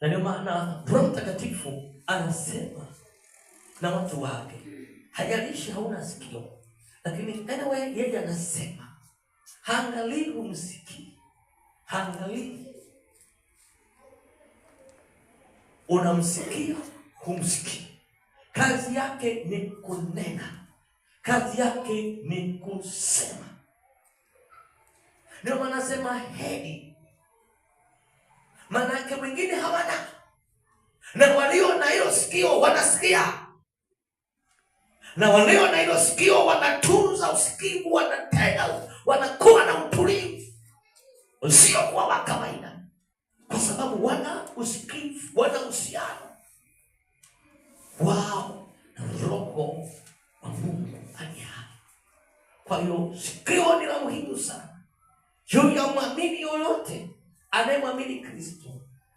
Na ndio maana Roho Mtakatifu anasema na watu wake. Hajalishi hauna sikio, lakini anyway yeye anasema haangalii umsikii, haangalii unamsikia humsikii. Kazi yake ni kunena, kazi yake ni kusema. Ndio maana nasema heri, maana yake wengine hawana, na walio na hilo sikio wanasikia, na walio na hilo sikio wanatunza usikivu, wanatenda, wanakuwa na utulivu usiokuwa wa kawaida, kwa sababu wana usikivu, wana uhusiano wao na Roho wa Mungu aliye hai. Kwa hiyo sikio ni la muhimu sana juu ya mwamini yoyote. Anayemwamini Kristo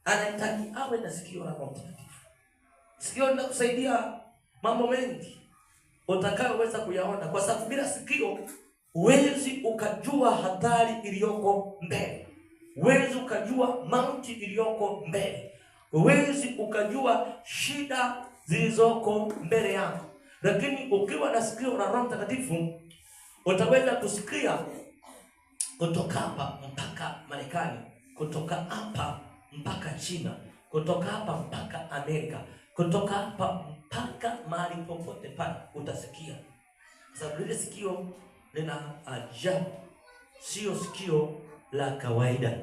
anahitaji awe na sikio la Roho Mtakatifu. Sikio linakusaidia mambo mengi utakayoweza kuyaona, kwa sababu bila sikio huwezi ukajua hatari iliyoko mbele, huwezi ukajua mauti iliyoko mbele, huwezi ukajua shida zilizoko mbele yako. Lakini ukiwa na sikio la Roho Mtakatifu utaweza kusikia kutoka hapa mpaka Marekani, kutoka hapa mpaka China, kutoka hapa mpaka Amerika, kutoka hapa mpaka mahali popote pale utasikia. Sababu ile sikio lina ajabu, sio sikio la kawaida,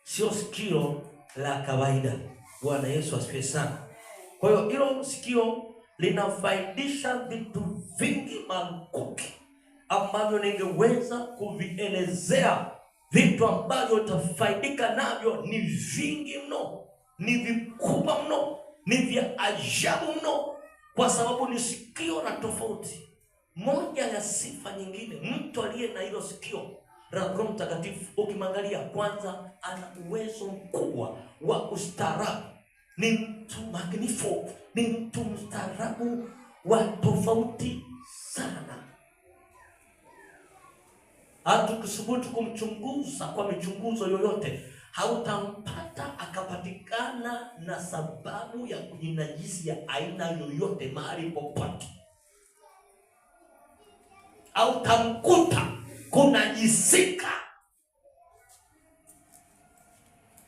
sio sikio la kawaida. Bwana Yesu asifiwe sana. Kwa hiyo hilo sikio linafaidisha vitu vingi malukuki ambavyo ningeweza kuvielezea. Vitu ambavyo utafaidika navyo ni vingi mno, ni vikubwa mno, ni vya ajabu mno, kwa sababu ni sikio la tofauti. Moja ya sifa nyingine, mtu aliye na hilo sikio la Roho Mtakatifu, ukimwangalia kwanza, ana uwezo mkubwa wa ustaarabu. Ni mtu magnifu, ni mtu mstaarabu wa tofauti sana. Hatukusubutu kumchunguza kwa michunguzo yoyote, hautampata akapatikana na sababu ya kujinajisi ya aina yoyote mahali popote. Hautamkuta kunajisika,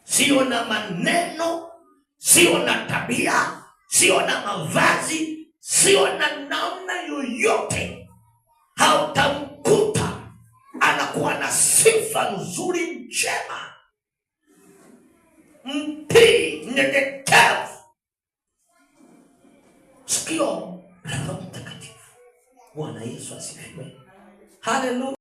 sio na maneno, sio na tabia, sio na mavazi, sio na namna yoyote. Hautamkuta anakuwa na sifa nzuri njema, mtii, mnyenyekevu. Sikio la Roho Mtakatifu. Bwana Yesu asifiwe. Haleluya.